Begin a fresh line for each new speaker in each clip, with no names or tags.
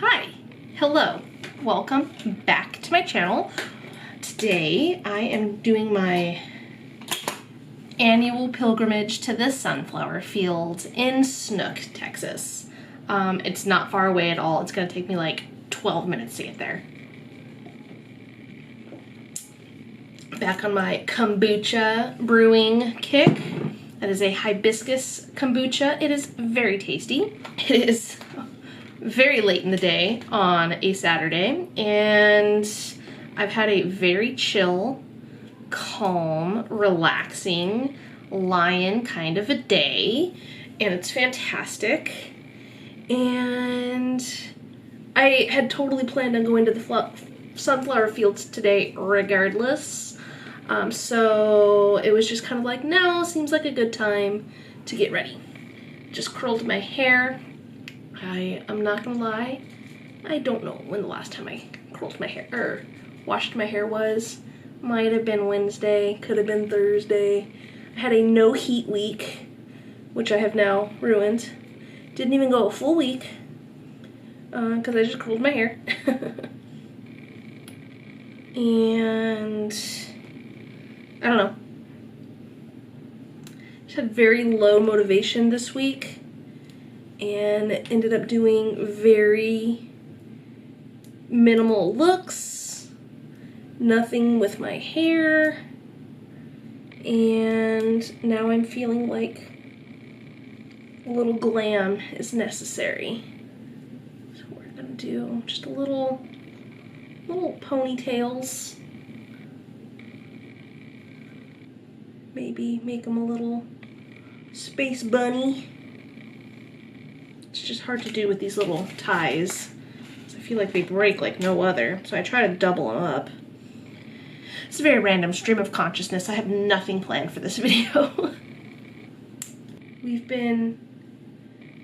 Hi, hello, welcome back to my channel. Today I am doing my annual pilgrimage to the sunflower fields in Snook, Texas. It's not far away at all. It's gonna take me like 12 minutes to get there. Back on my kombucha brewing kick. That is a hibiscus kombucha. It is very tasty. It is very late in the day on a Saturday, and I've had a very chill, calm, relaxing, lion kind of a day, and it's fantastic. And I had totally planned on going to the sunflower fields today regardless. So it was just kind of like, no, seems like a good time to get ready. Just curled my hair. I'm not gonna lie, I don't know when the last time I curled my hair or washed my hair was. Might have been Wednesday, could have been Thursday. I had a no heat week, which I have now ruined. Didn't even go a full week because I just curled my hair. And I don't know. Just had very low motivation this week and ended up doing very minimal looks, nothing with my hair, and now I'm feeling like a little glam is necessary. So we're gonna do just a little ponytails. Maybe make them a little space bunny. It's just hard to do with these little ties. I feel like they break like no other, so I try to double them up. It's a very random stream of consciousness. I have nothing planned for this video. We've been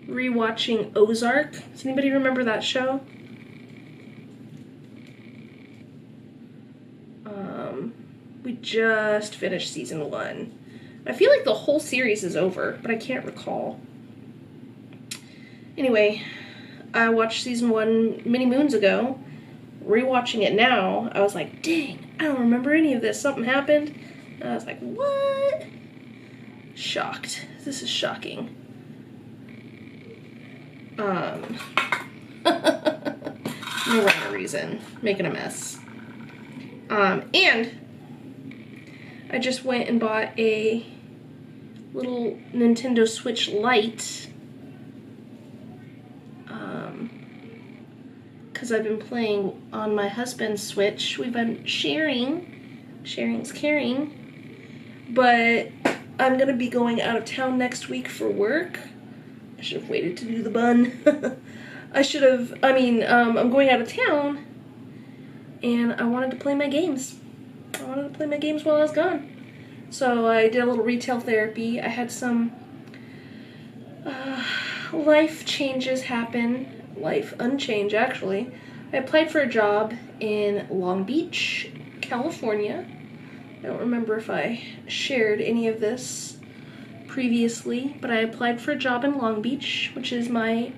rewatching Ozark. Does anybody remember that show? We just finished season 1. I feel like the whole series is over, but I can't recall. Anyway, I watched season 1 many moons ago. Rewatching it now, I was like, dang, I don't remember any of this. Something happened. And I was like, what? Shocked. This is shocking. No rhyme or reason. Making a mess. And I just went and bought a little Nintendo Switch Lite. Because I've been playing on my husband's Switch. We've been sharing's caring, but I'm gonna be going out of town next week for work. I should have waited to do the bun. I'm going out of town, and I wanted to play my games. I wanted to play my games while I was gone. So I did a little retail therapy. I had some life changes happen. Life unchange, actually. I applied for a job in Long Beach, California. I don't remember if I shared any of this previously, but I applied for a job in Long Beach, which is my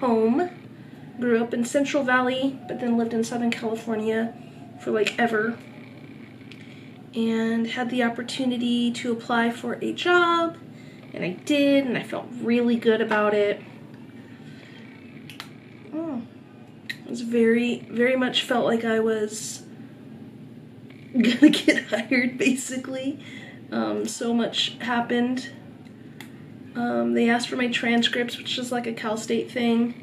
home. Grew up in Central Valley, but then lived in Southern California for like ever. And had the opportunity to apply for a job, and I did, and I felt really good about it. It was very much felt like I was gonna get hired, basically. So much happened. They asked for my transcripts, which is like a Cal State thing.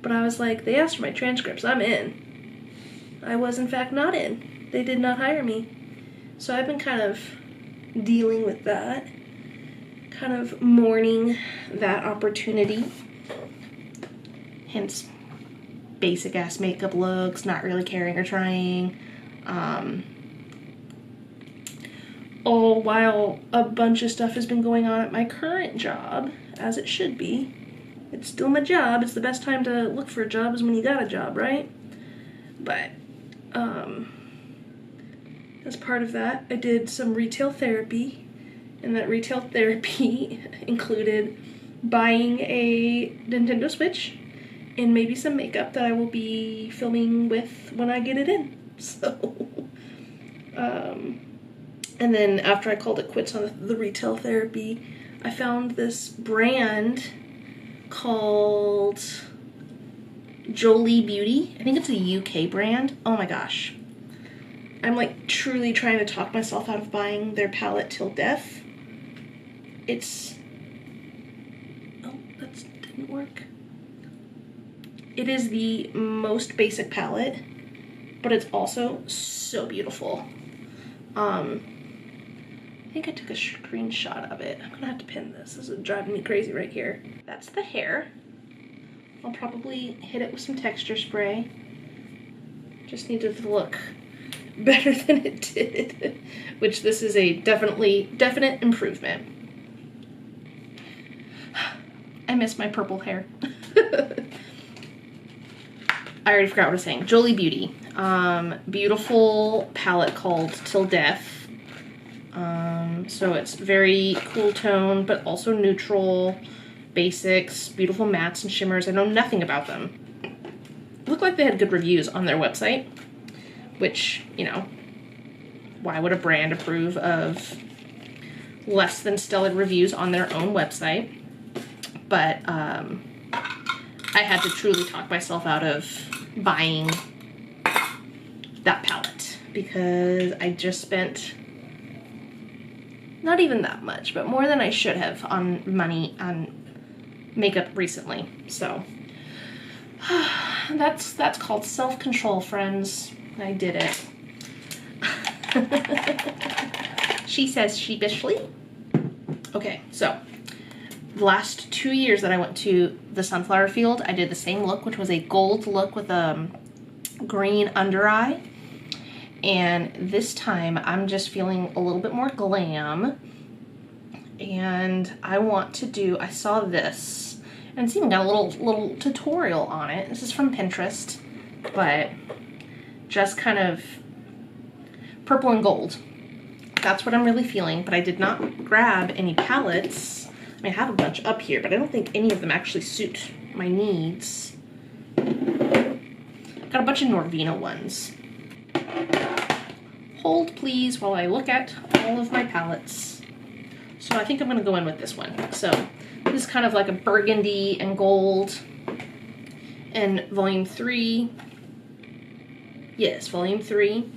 But I was like, they asked for my transcripts, I'm in. I was in fact not in. They did not hire me. So I've been kind of dealing with that. Kind of mourning that opportunity. Hence basic ass makeup looks, not really caring or trying. All while a bunch of stuff has been going on at my current job, as it should be. It's still my job. It's the best time to look for a job is when you got a job, right? But, as part of that, I did some retail therapy, and that retail therapy included buying a Nintendo Switch and maybe some makeup that I will be filming with when I get it in. So, and then after I called it quits on the retail therapy, I found this brand called Jolie Beauty. I think it's a UK brand. Oh my gosh. I'm like truly trying to talk myself out of buying their palette till death. It's... Oh, that didn't work. It is the most basic palette, but it's also so beautiful. I think I took a screenshot of it. I'm gonna have to pin this. This is driving me crazy right here. That's the hair. I'll probably hit it with some texture spray. Just needed to look better than it did, which this is a definite improvement. I miss my purple hair. I already forgot what I was saying. Jolie Beauty. Beautiful palette called Till Death. So it's very cool tone, but also neutral, basics, beautiful mattes and shimmers. I know nothing about them. Looked like they had good reviews on their website, which, you know, why would a brand approve of less than stellar reviews on their own website? But I had to truly talk myself out of buying that palette because I just spent not even that much, but more than I should have on money on makeup recently. So that's called self-control, friends. I did it. She says sheepishly. Okay, so the last 2 years that I went to the sunflower field, I did the same look, which was a gold look with a green under eye. And this time I'm just feeling a little bit more glam. And I want to do, I saw this, and it's even got a little tutorial on it. This is from Pinterest, but just kind of purple and gold. That's what I'm really feeling, but I did not grab any palettes. I mean, I have a bunch up here, but I don't think any of them actually suit my needs. Got a bunch of Norvina ones. Hold please while I look at all of my palettes. So I think I'm gonna go in with this one. So this is kind of like a burgundy and gold in volume 3. Yes, volume 3.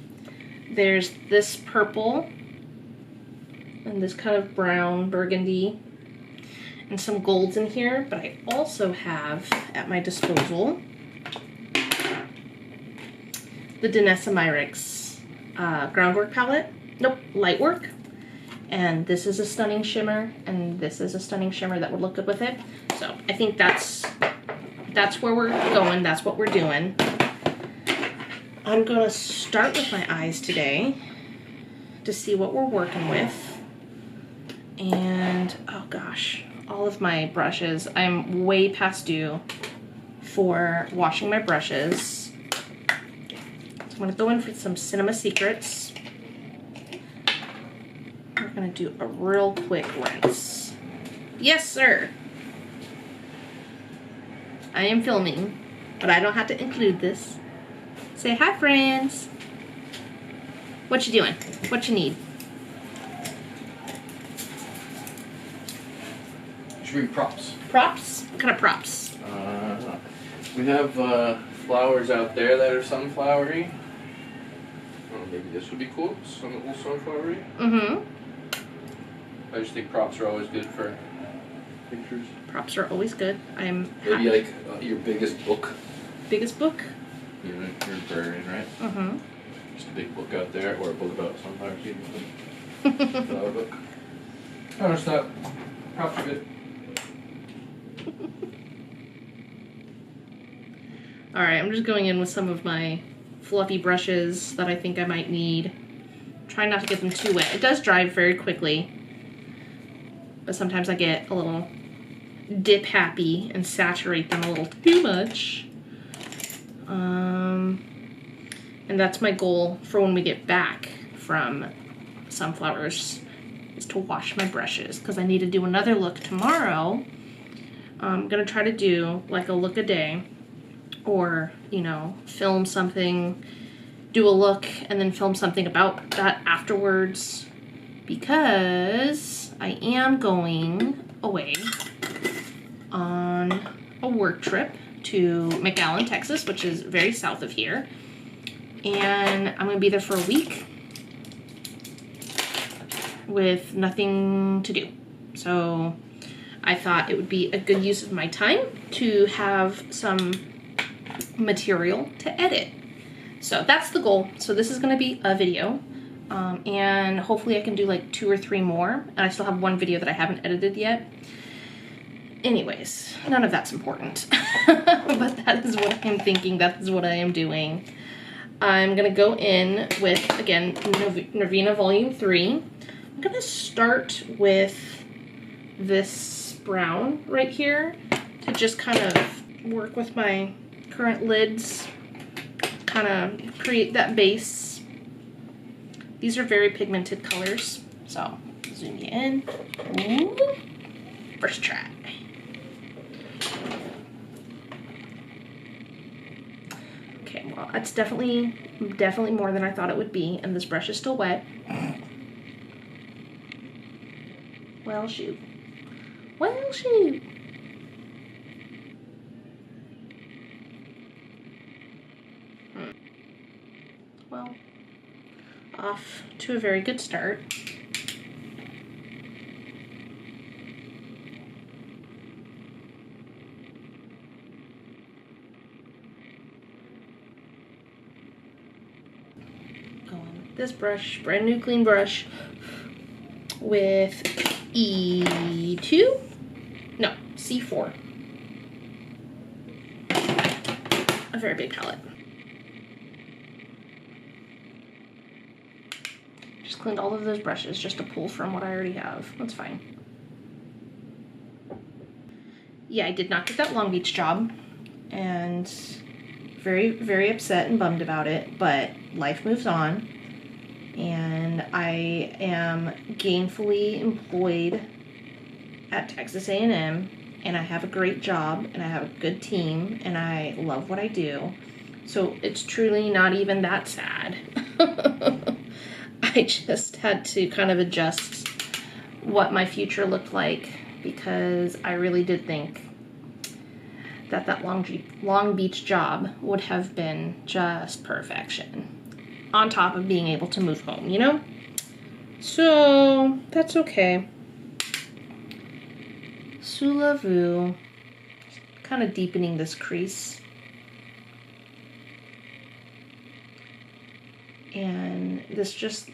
There's this purple and this kind of brown burgundy and some golds in here, but I also have at my disposal the Danessa Myricks groundwork palette. Nope, lightwork. And this is a stunning shimmer, and this is a stunning shimmer that would look good with it. So I think that's where we're going. That's what we're doing. I'm gonna start with my eyes today to see what we're working with. And oh gosh, all of my brushes. I'm way past due for washing my brushes. I'm gonna go in for some Cinema Secrets. We're gonna do a real quick rinse. Yes, sir. I am filming, but I don't have to include this. Say hi, friends. What you doing? What you need?
Should bring props.
Props? What kind of props?
We have flowers out there that are sunflowery. Oh, maybe this would be cool. Some little sunflowery.
Mm-hmm.
I just think props are always good for pictures.
Props are always good. I'm
maybe like your biggest book.
Biggest book?
You're a librarian, right?
Mm-hmm.
Just a big book out there, or a book about sunflower seeds. Flower book. I just thought props are good.
Alright, I'm just going in with some of my fluffy brushes that I think I might need. Try not to get them too wet. It does dry very quickly, but sometimes I get a little dip happy and saturate them a little too much. And that's my goal for when we get back from sunflowers, is to wash my brushes, because I need to do another look tomorrow. I'm gonna try to do like a look a day. or, you know, film something, do a look, and then film something about that afterwards, because I am going away on a work trip to McAllen, Texas, which is very south of here. And I'm gonna be there for a week with nothing to do. So I thought it would be a good use of my time to have some material to edit. So that's the goal. So this is gonna be a video. And hopefully I can do like 2 or 3 more. And I still have 1 video that I haven't edited yet. Anyways, none of that's important. But that is what I'm thinking. That is what I am doing. I'm gonna go in with, again, Nirvana Volume 3. I'm gonna start with this brown right here to just kind of work with my current lids, kind of create that base. These are very pigmented colors, so zoom you in. Ooh. First try. Okay, well, that's definitely more than I thought it would be, and this brush is still wet. Well, shoot. Well, shoot. Well, off to a very good start. Going with this brush, brand new clean brush, with E2, no, C4, a very big palette. Just cleaned all of those brushes just to pull from what I already have. That's fine. Yeah, I did not get that Long Beach job, and very, very upset and bummed about it, but life moves on. And I am gainfully employed at Texas A&M, and I have a great job, and I have a good team, and I love what I do. So it's truly not even that sad. I just had to kind of adjust what my future looked like, because I really did think that that Long Beach job would have been just perfection, on top of being able to move home, you know? So that's okay. Sous la vue. Kind of deepening this crease. And this just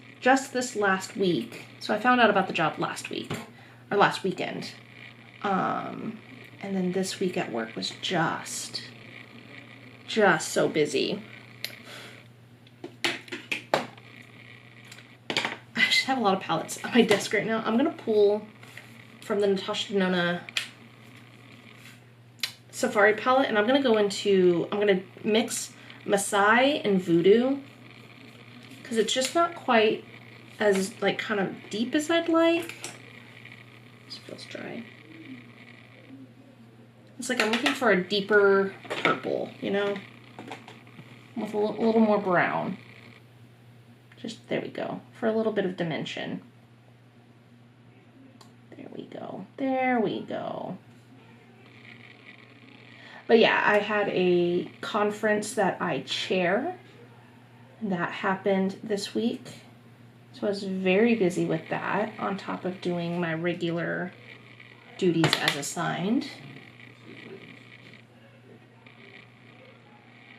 this last week. So I found out about the job last week, or last weekend. And then this week at work was just so busy. I just have a lot of palettes on my desk right now. I'm gonna pull from the Natasha Denona Safari palette, and I'm gonna mix Masai and Voodoo, because it's just not quite as like kind of deep as I'd like. This feels dry. It's like I'm looking for a deeper purple, you know, with a little more brown. Just, there we go, for a little bit of dimension. There we go, there we go. But yeah, I had a conference that I chair that happened this week. So I was very busy with that, on top of doing my regular duties as assigned.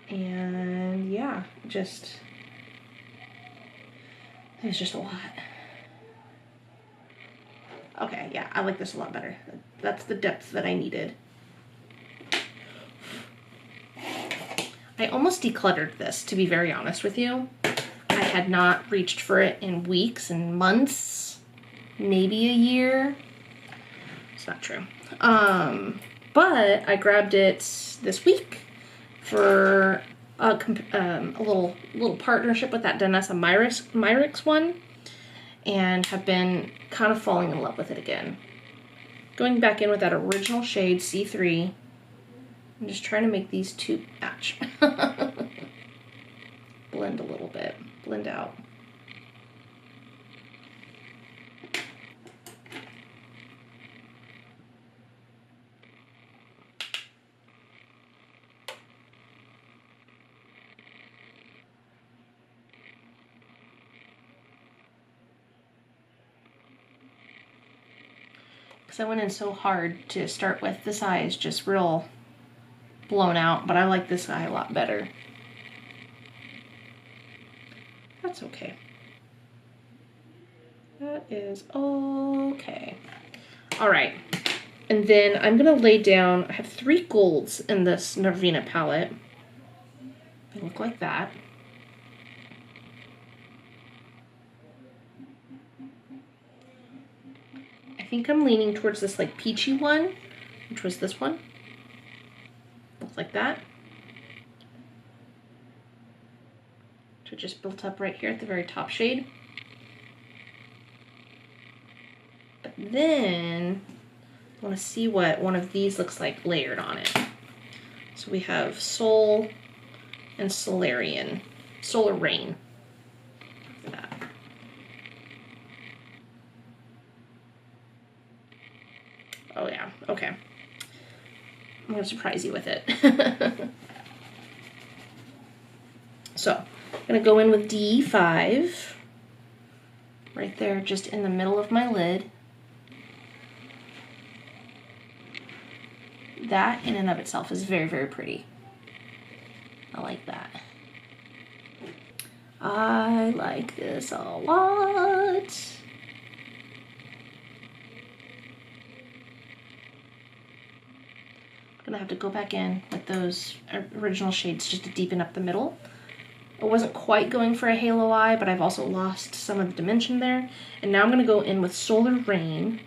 And yeah, it was just a lot. Okay, yeah, I like this a lot better. That's the depth that I needed. I almost decluttered this, to be very honest with you. I had not reached for it in weeks and months, maybe a year. It's not true. But I grabbed it this week for a little partnership with that Danessa Myrix one, and have been kind of falling in love with it again. Going back in with that original shade C3, I'm just trying to make these two match. Blend a little bit, blend out. Because I went in so hard to start with. This eye is just real blown out, but I like this eye a lot better. That's okay. That is okay. All right, and then I'm gonna lay down, I have 3 golds in this Narvina palette. They look like that. I think I'm leaning towards this like peachy one, which was this one. Looks like that. So just built up right here at the very top shade. But then I want to see what one of these looks like layered on it. So we have Soul and Solarian, Solar Rain. Look at that. Oh yeah, okay. I'm gonna surprise you with it. So, I'm gonna go in with D5, right there just in the middle of my lid. That in and of itself is very, very pretty. I like that. I like this a lot. Gonna have to go back in with those original shades just to deepen up the middle. I wasn't quite going for a halo eye, but I've also lost some of the dimension there. And now I'm gonna go in with Solar Rain,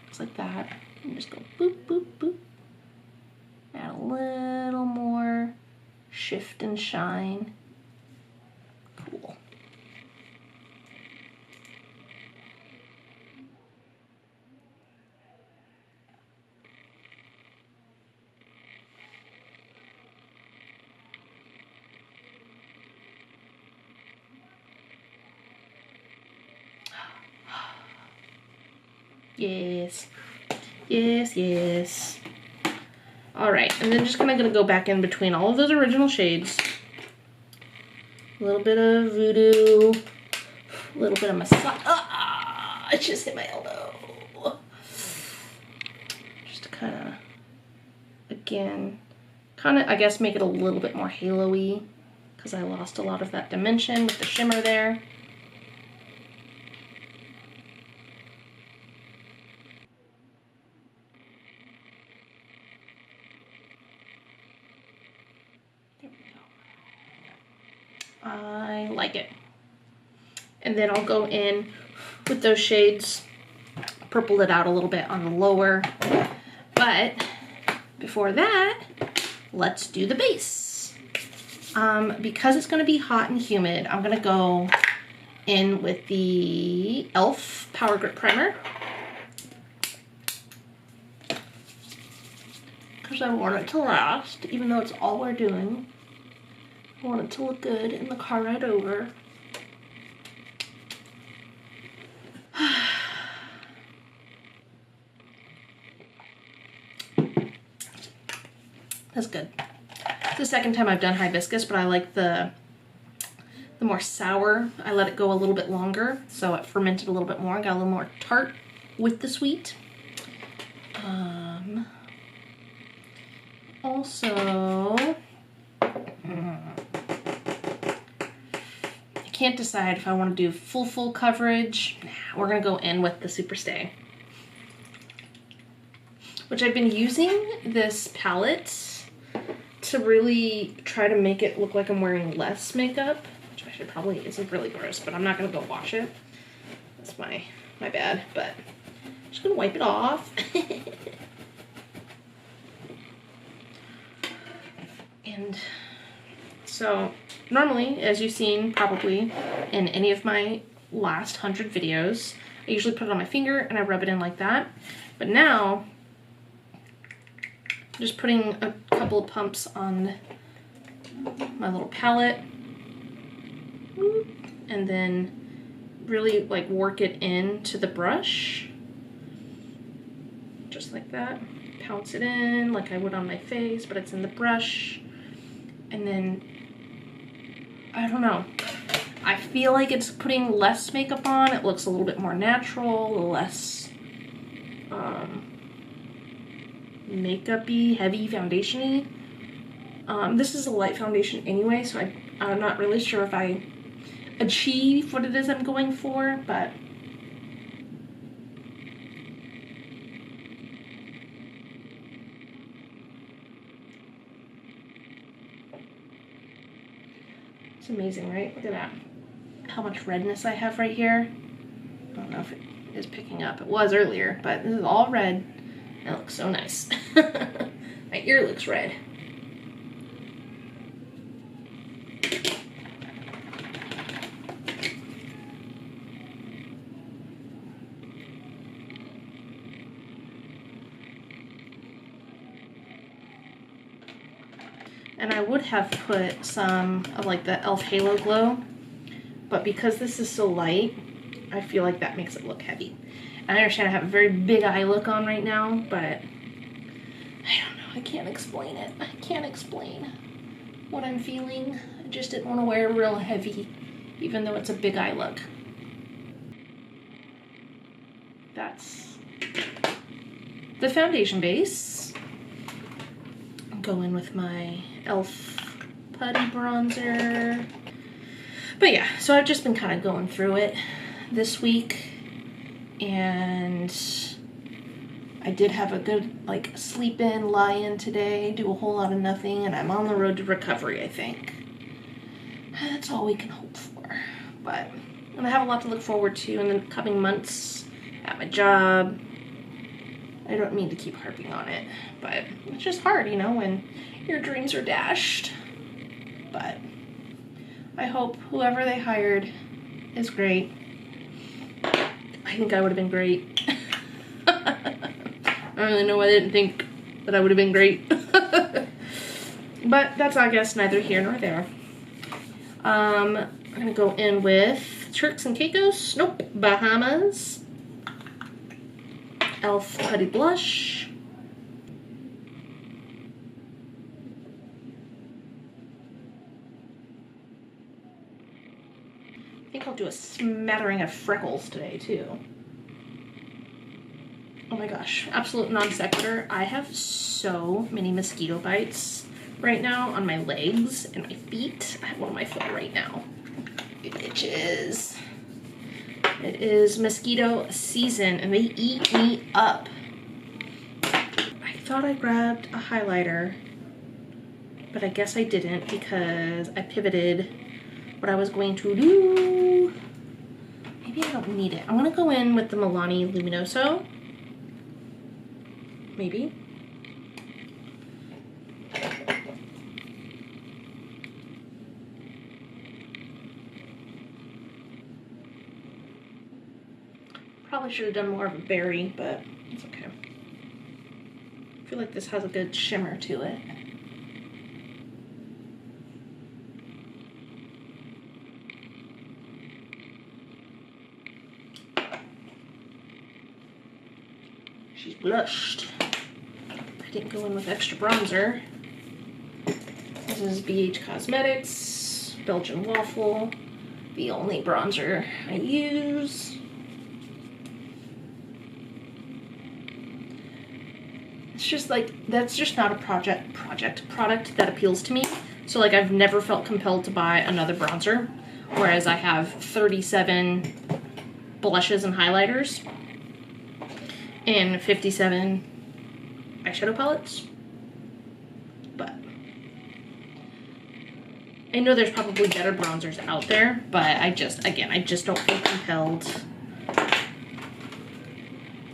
just like that, and just go boop, boop, boop. Add a little more shift and shine. Cool. Yes, yes, yes. All right, and then just kind of gonna go back in between all of those original shades. A little bit of Voodoo, a little bit of Massage. Ah, I just hit my elbow. Just to kind of, again, I guess make it a little bit more halo-y because I lost a lot of that dimension with the shimmer there. I like it. And then I'll go in with those shades, purple it out a little bit on the lower. But before that, let's do the base. Because it's gonna be hot and humid, I'm gonna go in with the e.l.f. Power Grip Primer. Because I want it to last, even though it's all we're doing. I want it to look good in the car ride over. That's good. It's the second time I've done hibiscus, but I like the more sour. I let it go a little bit longer, so it fermented a little bit more. Got a little more tart with the sweet. Also, I can't decide if I want to do full coverage. We're gonna go in with the Super Stay, which I've been using this palette to really try to make it look like I'm wearing less makeup, which I should probably, it's really gross, but I'm not gonna go wash it. That's my bad, but I'm just gonna wipe it off. And so normally, as you've seen probably in any of my last 100 videos, I usually put it on my finger and I rub it in like that. But now, I'm just putting a couple of pumps on my little palette, and then really like work it into the brush, just like that. Pounce it in like I would on my face, but it's in the brush. And then, I don't know, I feel like it's putting less makeup on. It looks a little bit more natural, less makeup-y, heavy foundation-y. This is a light foundation anyway, so I'm not really sure if I achieve what it is I'm going for, but it's amazing, right? Look at that. How much redness I have right here. I don't know if it is picking up. It was earlier, but this is all red. And it looks so nice. My ear looks red. And I would have put some of like the e.l.f. Halo Glow, but because this is so light, I feel like that makes it look heavy. And I understand I have a very big eye look on right now, but I don't know, I can't explain it. I can't explain what I'm feeling. I just didn't want to wear real heavy, even though it's a big eye look. That's the foundation base. I'll go in with my e.l.f. Putty Bronzer. But yeah, so I've just been kind of going through it this week, and I did have a good like sleep in, lie in today, do a whole lot of nothing, and I'm on the road to recovery, I think. That's all we can hope for. But and I have a lot to look forward to in the coming months at my job. I don't mean to keep harping on it, but it's just hard, you know, when your dreams are dashed. But I hope whoever they hired is great. I think I would have been great. I don't really know why they didn't think that I would have been great. But that's, I guess, neither here nor there. I'm going to go in with Turks and Caicos. Nope. Bahamas. e.l.f. Putty Blush. I think I'll do a smattering of freckles today, too. Oh my gosh, absolute non sequitur. I have so many mosquito bites right now on my legs and my feet. I have one on my foot right now. It itches. It is mosquito season and they eat me up. I thought I grabbed a highlighter, but I guess I didn't because I pivoted what I was going to do. Maybe I don't need it. I'm gonna go in with the Milani Luminoso. Maybe. Probably should have done more of a berry, but it's okay. I feel like this has a good shimmer to it. She's blushed. I didn't go in with extra bronzer. This is BH Cosmetics, Belgian Waffle, the only bronzer I use. It's just like, that's just not a product that appeals to me. So like I've never felt compelled to buy another bronzer, whereas I have 37 blushes and highlighters and 57 eyeshadow palettes. But I know there's probably better bronzers out there, but I just don't feel compelled.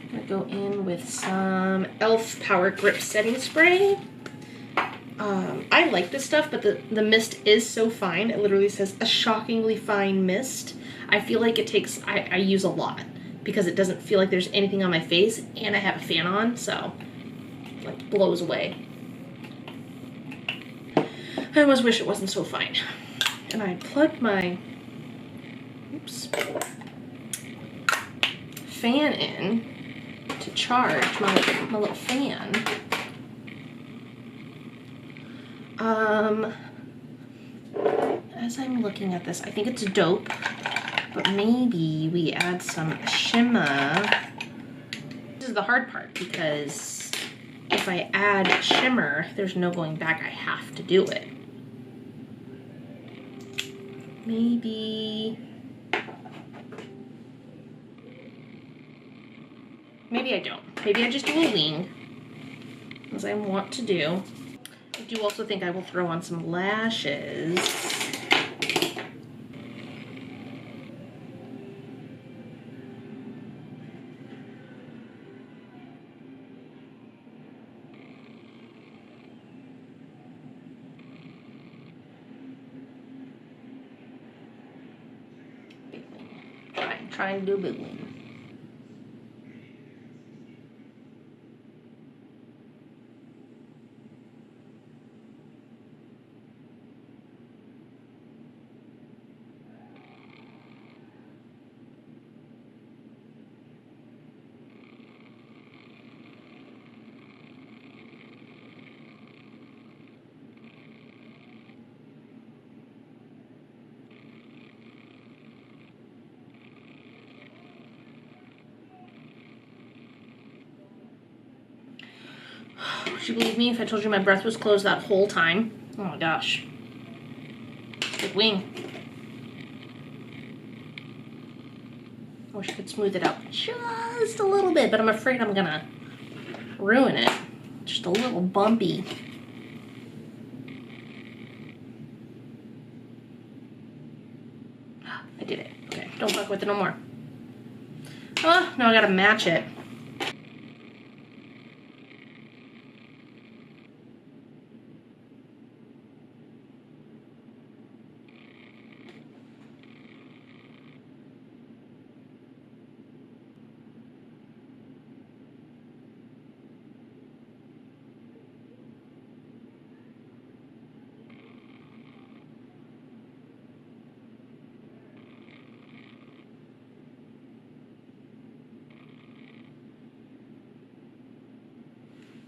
I'm gonna go in with some e.l.f. Power Grip Setting Spray. I like this stuff, but the mist is so fine. It literally says a shockingly fine mist. I feel like it takes, I use a lot because it doesn't feel like there's anything on my face, and I have a fan on, so it like blows away. I almost wish it wasn't so fine. And I plugged my, oops, fan in to charge my little fan. As I'm looking at this, I think it's dope, but maybe we add some shimmer. This is the hard part, because if I add shimmer, there's no going back. I have to do it. Maybe I don't. Maybe I just do a wing, as I want to do. I do also think I will throw on some lashes. Big wing. Trying to do a big wing. Would you believe me if I told you my breath was closed that whole time? Oh my gosh. Big wing. I wish I could smooth it out just a little bit, but I'm afraid I'm gonna ruin it. Just a little bumpy. I did it. Okay, don't fuck with it no more. Oh, now I gotta match it.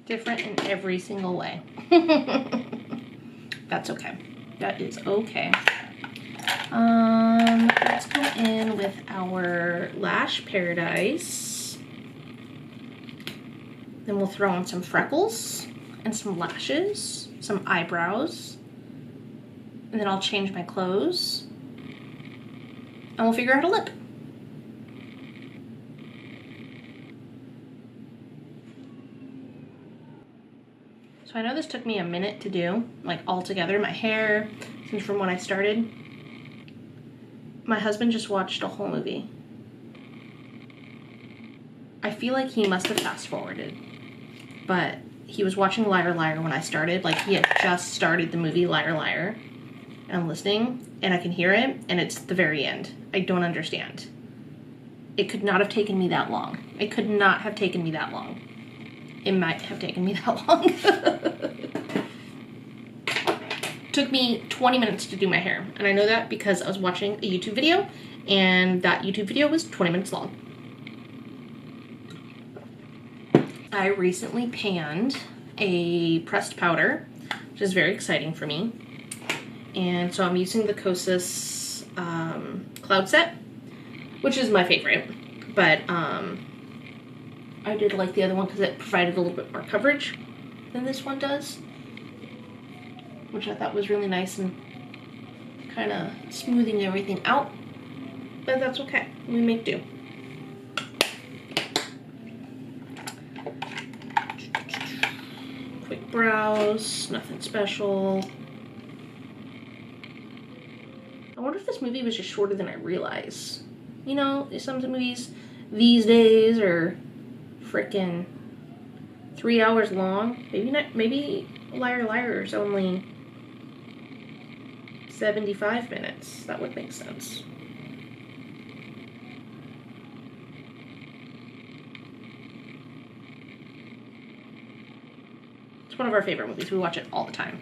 Different in every single way. That's okay. That is okay. Let's go in with our Lash Paradise. Then we'll throw on some freckles and some lashes, some eyebrows. And then I'll change my clothes. And we'll figure out a lip. So I know this took me a minute to do, like all together, my hair, since from when I started. My husband just watched a whole movie. I feel like he must have fast forwarded, but he was watching Liar Liar when I started. Like he had just started the movie Liar Liar, and I'm listening and I can hear it and it's the very end. I don't understand. It could not have taken me that long. It could not have taken me that long. It might have taken me that long. Took me 20 minutes to do my hair. And I know that because I was watching a YouTube video and that YouTube video was 20 minutes long. I recently panned a pressed powder, which is very exciting for me. And so I'm using the Kosas Cloud Set, which is my favorite. But I did like the other one because it provided a little bit more coverage than this one does, which I thought was really nice and kind of smoothing everything out, but that's okay. We make do. Quick brows, nothing special. I wonder if this movie was just shorter than I realized. You know, some movies these days are frickin' 3 hours long. Maybe not. Maybe Liar Liar is only 75 minutes. That would make sense. It's one of our favorite movies. We watch it all the time.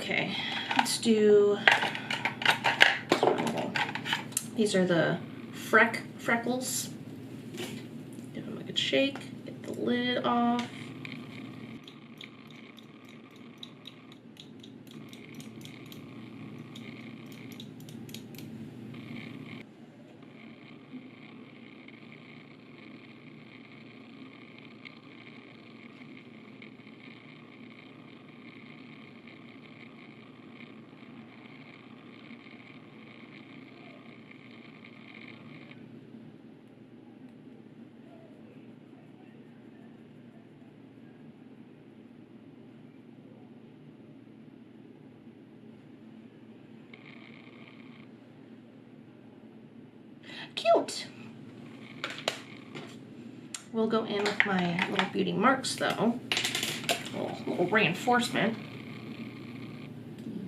Okay, let's do, these are the freckles. Give them a good shake, get the lid off. Cute. We'll go in with my little beauty marks though. Little reinforcement.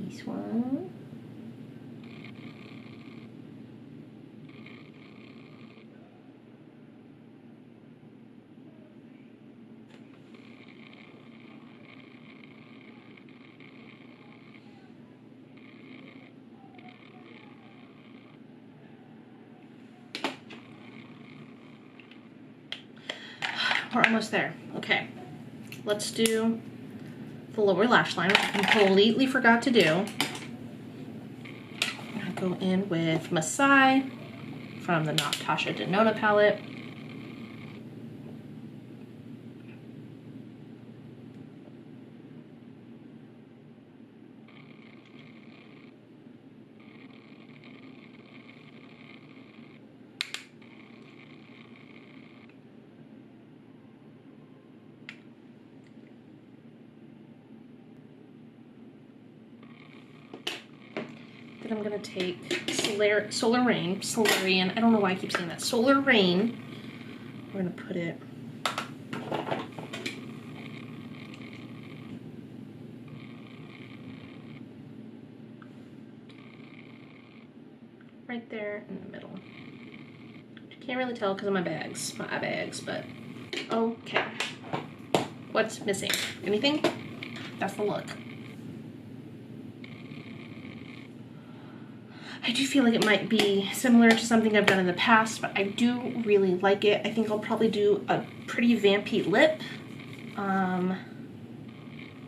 This one. We're almost there. Okay, let's do the lower lash line, which I completely forgot to do. I'm gonna go in with Masai from the Natasha Denona palette. Then I'm gonna take Solarian. I don't know why I keep saying that. Solar Rain. We're gonna put it right there in the middle. You can't really tell because of my eye bags, but okay. What's missing? Anything? That's the look. I do feel like it might be similar to something I've done in the past, but I do really like it. I think I'll probably do a pretty vampy lip.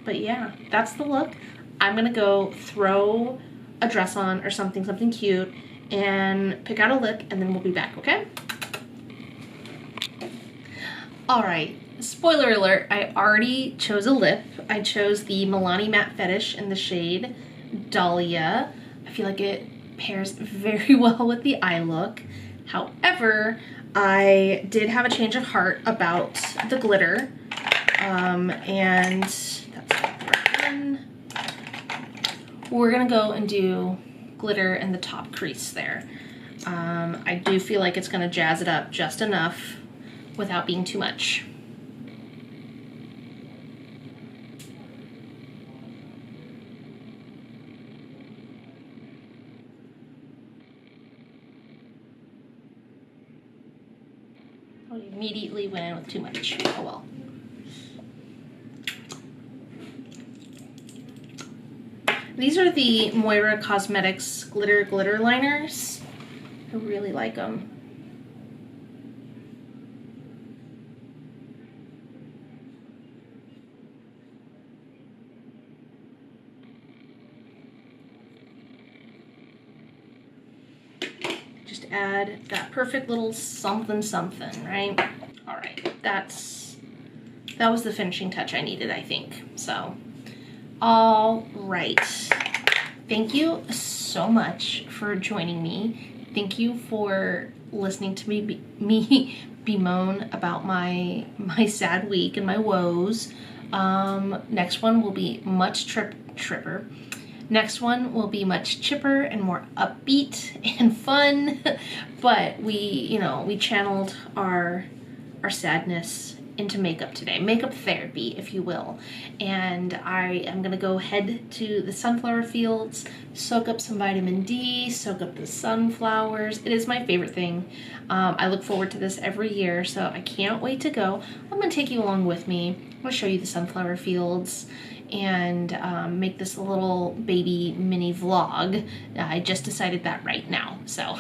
But yeah, that's the look. I'm gonna go throw a dress on or something cute and pick out a lip, and then we'll be back, okay? All right, spoiler alert, I already chose a lip. I chose the Milani Matte Fetish in the shade Dahlia. I feel like it pairs very well with the eye look. However, I did have a change of heart about the glitter, and that's the one. We're gonna go and do glitter in the top crease there. I do feel like it's gonna jazz it up just enough without being too much. I immediately went in with too much. Oh well. These are the Moira Cosmetics glitter liners. I really like them. Just add that perfect little something, right? All right, that was the finishing touch I needed, I think. So, all right. Thank you so much for joining me. Thank you for listening to me bemoan about my sad week and my woes. Next one will be much tripper. Next one will be much chipper and more upbeat and fun, but we channeled our sadness into makeup today. Makeup therapy, if you will. And I am gonna go head to the sunflower fields, soak up some vitamin D, soak up the sunflowers. It is my favorite thing. I look forward to this every year, so I can't wait to go. I'm gonna take you along with me. I'll show you the sunflower fields and make this a little baby mini vlog. I just decided that right now, so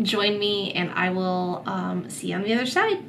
join me and I will see you on the other side.